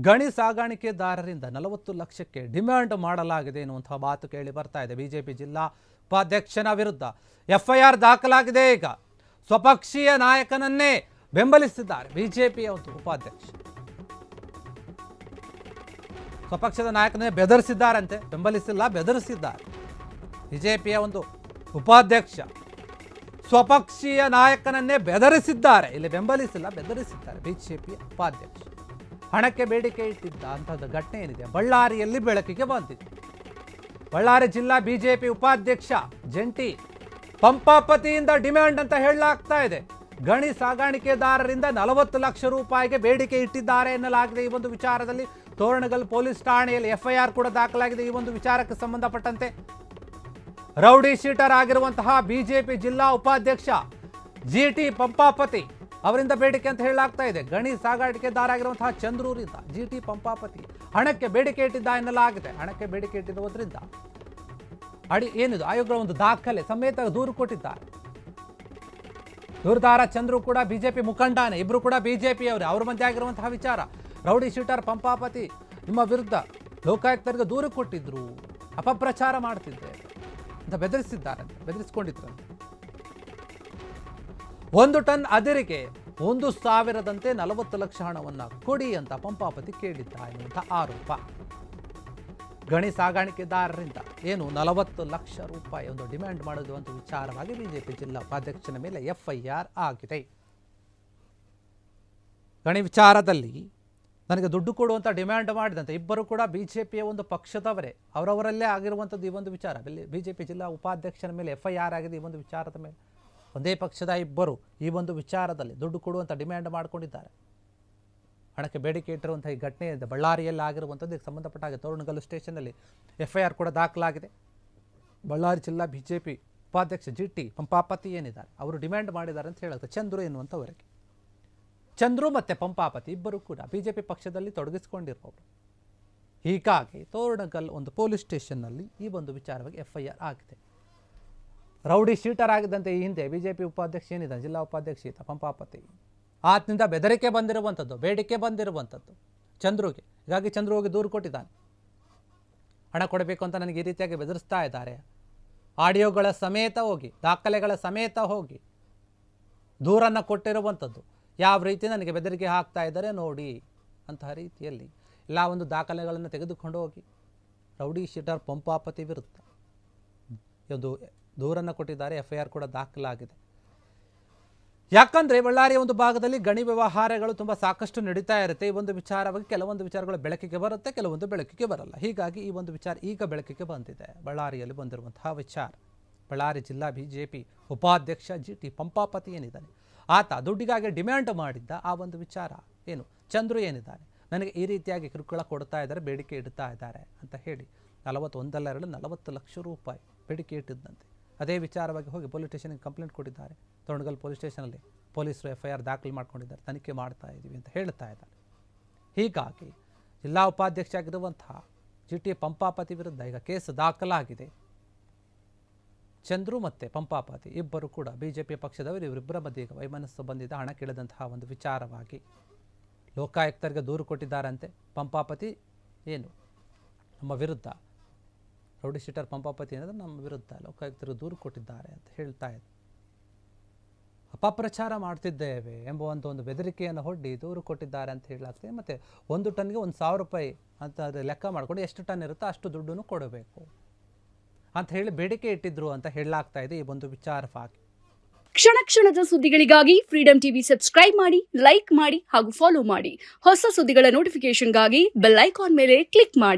ಗಣಿ ಸಾಗಾಣಿಕೆದಾರರಿಂದ 40 ಲಕ್ಷಕ್ಕೆ ಡಿಮ್ಯಾಂಡ್ ಮಾಡಲಾಗಿದೆ ಎನ್ನುವಂತಹ ಮಾತು ಕೇಳಿ ಬರ್ತಾ ಇದೆ. ಬಿಜೆಪಿ ಜಿಲ್ಲಾ ಉಪಾಧ್ಯಕ್ಷನ ವಿರುದ್ಧ ಎಫ್ಐಆರ್ ದಾಖಲಾಗಿದೆ. ಈಗ ಸ್ವಪಕ್ಷೀಯ ನಾಯಕನನ್ನೇ ಬೆಂಬಲಿಸಿದ್ದಾರೆ ಬಿಜೆಪಿಯ ಒಂದು ಉಪಾಧ್ಯಕ್ಷ. ಸ್ವಪಕ್ಷದ ನಾಯಕನೇ ಬೆದರಿಸಿದ್ದಾರಂತೆ, ಬೆಂಬಲಿಸಿಲ್ಲ ಬೆದರಿಸಿದ್ದಾರೆ. ಬಿಜೆಪಿಯ ಒಂದು ಉಪಾಧ್ಯಕ್ಷ ಸ್ವಪಕ್ಷೀಯ ನಾಯಕನನ್ನೇ ಬೆದರಿಸಿದ್ದಾರೆ, ಇಲ್ಲಿ ಬೆಂಬಲಿಸಿಲ್ಲ ಬೆದರಿಸಿದ್ದಾರೆ. ಬಿಜೆಪಿಯ ಉಪಾಧ್ಯಕ್ಷ ಹಣಕ್ಕೆ ಬೇಡಿಕೆ ಇಟ್ಟಿದ್ದ ಅಂಥದ್ದು ಘಟನೆ ಏನಿದೆ ಬಳ್ಳಾರಿಯಲ್ಲಿ ಬೆಳಕಿಗೆ ಬಂದಿದೆ. ಬಳ್ಳಾರಿ ಜಿಲ್ಲಾ ಬಿಜೆಪಿ ಉಪಾಧ್ಯಕ್ಷ ಜಂಟಿ ಪಂಪಾಪತಿಯಿಂದ ಡಿಮ್ಯಾಂಡ್ ಅಂತ ಹೇಳಲಾಗ್ತಾ ಇದೆ. ಗಣಿ ಸಾಗಾಣಿಕೆದಾರರಿಂದ 40 ಲಕ್ಷ ರೂಪಾಯಿಗೆ ಬೇಡಿಕೆ ಇಟ್ಟಿದ್ದಾರೆ ಎನ್ನಲಾಗಿದೆ. ಈ ಒಂದು ವಿಚಾರದಲ್ಲಿ ತೋರಣಗಲ್ ಪೊಲೀಸ್ ಠಾಣೆಯಲ್ಲಿ ಎಫ್ಐಆರ್ ಕೂಡ ದಾಖಲಾಗಿದೆ. ಈ ಒಂದು ವಿಚಾರಕ್ಕೆ ಸಂಬಂಧಪಟ್ಟಂತೆ ರೌಡಿ ಶೀಟರ್ ಆಗಿರುವಂತಹ ಬಿಜೆಪಿ ಜಿಲ್ಲಾ ಉಪಾಧ್ಯಕ್ಷ ಜಿಟಿ ಪಂಪಾಪತಿ ಅವರಿಂದ ಬೇಡಿಕೆ ಅಂತ ಹೇಳಲಾಗ್ತಾ ಇದೆ. ಗಣಿ ಸಾಗಾಣಿಕೆದಾರ ಆಗಿರುವಂತಹ ಚಂದ್ರೂರಿಂದ ಜಿಟಿ ಪಂಪಾಪತಿ ಹಣಕ್ಕೆ ಬೇಡಿಕೆ ಇಟ್ಟಿದ್ದ ಎನ್ನಲಾಗಿದೆ. ಹಣಕ್ಕೆ ಬೇಡಿಕೆ ಇಟ್ಟಿರುವುದರಿಂದ ಏನಿದು ಆಯೋಗಗಳ ಒಂದು ದಾಖಲೆ ಸಮೇತ ದೂರು ಕೊಟ್ಟಿದ್ದಾರೆ. ದೂರದಾರ ಚಂದ್ರು ಕೂಡ ಬಿಜೆಪಿ ಮುಖಂಡನೇ, ಇಬ್ರು ಕೂಡ ಬಿಜೆಪಿಯವರೇ. ಅವ್ರ ಮಧ್ಯೆ ಆಗಿರುವಂತಹ ವಿಚಾರ ರೌಡಿ ಶೀಟರ್ ಪಂಪಾಪತಿ ನಿಮ್ಮ ವಿರುದ್ಧ ಲೋಕಾಯುಕ್ತರಿಗೆ ದೂರು ಕೊಟ್ಟಿದ್ರು, ಅಪಪ್ರಚಾರ ಮಾಡ್ತಿದ್ದೆ ಅಂತ ಬೆದರಿಸಿದ್ದಾರಂತೆ, ಬೆದರಿಸಿಕೊಂಡಿದ್ರಂತೆ. 1 ಟನ್ ಅದಿರಿಗೆ 1,000ದಂತೆ 40 ಲಕ್ಷ ಹಣವನ್ನು ಕೊಡಿ ಅಂತ ಪಂಪಾಪತಿ ಕೇಳಿದ್ದ ಎನ್ನುವಂಥ ಆರೋಪ. ಗಣಿ ಸಾಗಾಣಿಕೆದಾರರಿಂದ 40 ಲಕ್ಷ ರೂಪಾಯಿ ಒಂದು ಡಿಮ್ಯಾಂಡ್ ಮಾಡೋದು ಒಂದು ವಿಚಾರವಾಗಿ ಬಿಜೆಪಿ ಜಿಲ್ಲಾ ಉಪಾಧ್ಯಕ್ಷನ ಮೇಲೆ ಎಫ್ಐಆರ್ ಆಗಿದೆ. ಗಣಿ ವಿಚಾರದಲ್ಲಿ ನನಗೆ ದುಡ್ಡು ಕೊಡುವಂಥ ಡಿಮ್ಯಾಂಡ್ ಮಾಡಿದಂತೆ ಇಬ್ಬರು ಕೂಡ ಬಿಜೆಪಿಯ ಒಂದು ಪಕ್ಷದವರೇ, ಅವರವರಲ್ಲೇ ಆಗಿರುವಂಥದ್ದು ಈ ಒಂದು ವಿಚಾರ. ಬಿಜೆಪಿ ಜಿಲ್ಲಾ ಉಪಾಧ್ಯಕ್ಷನ ಮೇಲೆ ಎಫ್ಐಆರ್ ಆಗಿದೆ. ಈ ಒಂದು ವಿಚಾರದ ಮೇಲೆ ಒಂದೇ ಪಕ್ಷದ ಇಬ್ಬರು ಈ ಒಂದು ವಿಚಾರದಲ್ಲಿ ದುಡ್ಡು ಕೊಡುವಂಥ ಡಿಮ್ಯಾಂಡ್ ಮಾಡಿಕೊಂಡಿದ್ದಾರೆ. ಹಣಕ್ಕೆ ಬೇಡಿಕೆ ಇಟ್ಟಿರುವಂಥ ಈ ಘಟನೆ ಇದೆ ಬಳ್ಳಾರಿಯಲ್ಲಿ ಆಗಿರುವಂಥದ್ದು. ಇದಕ್ಕೆ ಸಂಬಂಧಪಟ್ಟ ಹಾಗೆ ತೋರಣಗಲ್ಲು ಸ್ಟೇಷನ್ನಲ್ಲಿ ಎಫ್ಐಆರ್ ಕೂಡ ದಾಖಲಾಗಿದೆ. ಬಳ್ಳಾರಿ ಜಿಲ್ಲಾ ಬಿಜೆಪಿ ಉಪಾಧ್ಯಕ್ಷ ಜಿಟಿ ಪಂಪಾಪತಿ ಏನಿದ್ದಾರೆ ಅವರು ಡಿಮ್ಯಾಂಡ್ ಮಾಡಿದ್ದಾರೆ ಅಂತ ಹೇಳುತ್ತೆ. ಚಂದ್ರು ಎನ್ನುವಂಥವರಿಗೆ, ಚಂದ್ರು ಮತ್ತು ಪಂಪಾಪತಿ ಇಬ್ಬರು ಕೂಡ ಬಿಜೆಪಿ ಪಕ್ಷದಲ್ಲಿ ತೊಡಗಿಸಿಕೊಂಡಿರುವವರು. ಹೀಗಾಗಿ ತೋರಣಗಲ್ ಒಂದು ಪೊಲೀಸ್ ಸ್ಟೇಷನ್ನಲ್ಲಿ ಈ ಒಂದು ವಿಚಾರವಾಗಿ ಎಫ್ಐಆರ್ ಆಗಿದೆ. ರೌಡಿ ಶೀಟರ್ ಆಗಿದ್ದಂತೆ ಈ ಹಿಂದೆ ಬಿಜೆಪಿ ಉಪಾಧ್ಯಕ್ಷ ಏನಿದ್ದಾನೆ ಜಿಲ್ಲಾ ಉಪಾಧ್ಯಕ್ಷ ಈತ ಪಂಪಾಪತಿ, ಆತನಿಂದ ಬೆದರಿಕೆ ಬಂದಿರುವಂಥದ್ದು, ಬೇಡಿಕೆ ಬಂದಿರುವಂಥದ್ದು ಚಂದ್ರುಗೆ. ಹೀಗಾಗಿ ಚಂದ್ರು ಹೋಗಿ ದೂರು ಕೊಟ್ಟಿದ್ದಾನೆ, ಹಣ ಕೊಡಬೇಕು ಅಂತ ನನಗೆ ಈ ರೀತಿಯಾಗಿ ಬೆದರಿಸ್ತಾ ಇದ್ದಾರೆ. ಆಡಿಯೋಗಳ ಸಮೇತ ಹೋಗಿ, ದಾಖಲೆಗಳ ಸಮೇತ ಹೋಗಿ ದೂರನ್ನು ಕೊಟ್ಟಿರುವಂಥದ್ದು. ಯಾವ ರೀತಿ ನನಗೆ ಬೆದರಿಕೆ ಹಾಕ್ತಾ ಇದ್ದಾರೆ ನೋಡಿ ಅಂತಹ ರೀತಿಯಲ್ಲಿ ಎಲ್ಲ ಒಂದು ದಾಖಲೆಗಳನ್ನು ತೆಗೆದುಕೊಂಡು ಹೋಗಿ ರೌಡಿ ಶೀಟರ್ ಪಂಪಾಪತಿ ವಿರುದ್ಧ ಒಂದು ದೂರನ್ನು ಕೊಟ್ಟಿದ್ದಾರೆ. ಎಫ್ಐಆರ್ ಕೂಡ ದಾಖಲಾಗಿದೆ. ಯಾಕಂದರೆ ಬಳ್ಳಾರಿಯ ಒಂದು ಭಾಗದಲ್ಲಿ ಗಣಿ ವ್ಯವಹಾರಗಳು ತುಂಬ ಸಾಕಷ್ಟು ನಡೀತಾ ಇರುತ್ತೆ. ಈ ಒಂದು ವಿಚಾರವಾಗಿ ಕೆಲವೊಂದು ವಿಚಾರಗಳು ಬೆಳಕಿಗೆ ಬರುತ್ತೆ, ಕೆಲವೊಂದು ಬೆಳಕಿಗೆ ಬರಲ್ಲ. ಹೀಗಾಗಿ ಈ ಒಂದು ವಿಚಾರ ಈಗ ಬೆಳಕಿಗೆ ಬಂದಿದೆ. ಬಳ್ಳಾರಿಯಲ್ಲಿ ಬಂದಿರುವಂತಹ ವಿಚಾರ, ಬಳ್ಳಾರಿ ಜಿಲ್ಲಾ ಬಿಜೆಪಿ ಉಪಾಧ್ಯಕ್ಷ ಜಿಟಿ ಪಂಪಾಪತಿ ಏನಿದ್ದಾನೆ ಆತ ದುಡ್ಡಿಗಾಗಿ ಡಿಮ್ಯಾಂಡ್ ಮಾಡಿದ್ದ ಆ ಒಂದು ವಿಚಾರ ಏನು, ಚಂದ್ರು ಏನಿದ್ದಾನೆ ನನಗೆ ಈ ರೀತಿಯಾಗಿ ಕಿರುಕುಳ ಕೊಡ್ತಾ ಇದ್ದಾರೆ, ಬೇಡಿಕೆ ಇಡ್ತಾ ಇದ್ದಾರೆ ಅಂತ ಹೇಳಿ 40 ಲಕ್ಷ ರೂಪಾಯಿ ಬೇಡಿಕೆ ಇಟ್ಟಿದ್ದಂತೆ. ಅದೇ ವಿಚಾರವಾಗಿ ಹೋಗಿ ಪೊಲೀಸ್ ಸ್ಟೇಷನ್ಗೆ ಕಂಪ್ಲೇಂಟ್ ಕೊಟ್ಟಿದ್ದಾರೆ. ತೋರಣಗಲ್ ಪೊಲೀಸ್ ಸ್ಟೇಷನಲ್ಲಿ ಪೊಲೀಸರು ಎಫ್ಐಆರ್ ದಾಖಲು ಮಾಡ್ಕೊಂಡಿದ್ದಾರೆ, ತನಿಖೆ ಮಾಡ್ತಾ ಇದ್ದೀವಿ ಅಂತ ಹೇಳ್ತಾ ಇದ್ದಾರೆ. ಹೀಗಾಗಿ ಜಿಲ್ಲಾ ಉಪಾಧ್ಯಕ್ಷ ಆಗಿರುವಂತಹ ಜಿಟಿ ಪಂಪಾಪತಿ ವಿರುದ್ಧ ಈಗ ಕೇಸ್ ದಾಖಲಾಗಿದೆ. ಚಂದ್ರು ಮತ್ತು ಪಂಪಾಪತಿ ಇಬ್ಬರು ಕೂಡ ಬಿಜೆಪಿ ಪಕ್ಷದವರು. ಇವರಿಬ್ಬರ ಮಧ್ಯೆ ಈಗ ವೈಮನಸ್ಸು ಬಂದಿದ್ದ ಹಣ ಕೇಳಿದಂತಹ ಒಂದು ವಿಚಾರವಾಗಿ ಲೋಕಾಯುಕ್ತರಿಗೆ ದೂರು ಕೊಟ್ಟಿದ್ದಾರಂತೆ. ಪಂಪಾಪತಿ ನಮ್ಮ ವಿರುದ್ಧ ರೌಡಿ ಶೀಟರ್ ಪಂಪಾಪತಿ ಏನಾದರೂ ನಮ್ಮ ವಿರುದ್ಧ ಲೋಕಾಯುಕ್ತರು ದೂರು ಕೊಟ್ಟಿದ್ದಾರೆ ಅಂತ ಹೇಳ್ತಾ ಇದೆ. ಅಪಪ್ರಚಾರ ಮಾಡ್ತಿದ್ದೇವೆ ಎಂಬುವಂಥ ಒಂದು ಬೆದರಿಕೆಯನ್ನು ಹೊಡ್ಡಿ ದೂರು ಕೊಟ್ಟಿದ್ದಾರೆ ಅಂತ ಹೇಳಲಾಗ್ತದೆ. ಮತ್ತು 1 ಟನ್ಗೆ 1,000 ರೂಪಾಯಿ ಅಂತ ಲೆಕ್ಕ ಮಾಡಿಕೊಂಡು ಎಷ್ಟು ಟನ್ ಇರುತ್ತೋ ಅಷ್ಟು ದುಡ್ಡನ್ನು ಕೊಡಬೇಕು ಅಂತ ಹೇಳಿ ಬೇಡಿಕೆ ಇಟ್ಟಿದ್ರು ಅಂತ ಹೇಳಲಾಗ್ತಾ ಇದೆ. ಈ ಒಂದು ವಿಚಾರವಾಗಿ ಕ್ಷಣ ಕ್ಷಣದ ಸುದ್ದಿಗಳಿಗಾಗಿ ಫ್ರೀಡಂ ಟಿವಿ ಸಬ್ಸ್ಕ್ರೈಬ್ ಮಾಡಿ, ಲೈಕ್ ಮಾಡಿ ಹಾಗೂ ಫಾಲೋ ಮಾಡಿ. ಹೊಸ ಸುದ್ದಿಗಳ ನೋಟಿಫಿಕೇಶನ್ಗಾಗಿ ಬೆಲ್ ಐಕಾನ್ ಮೇಲೆ ಕ್ಲಿಕ್ ಮಾಡಿ.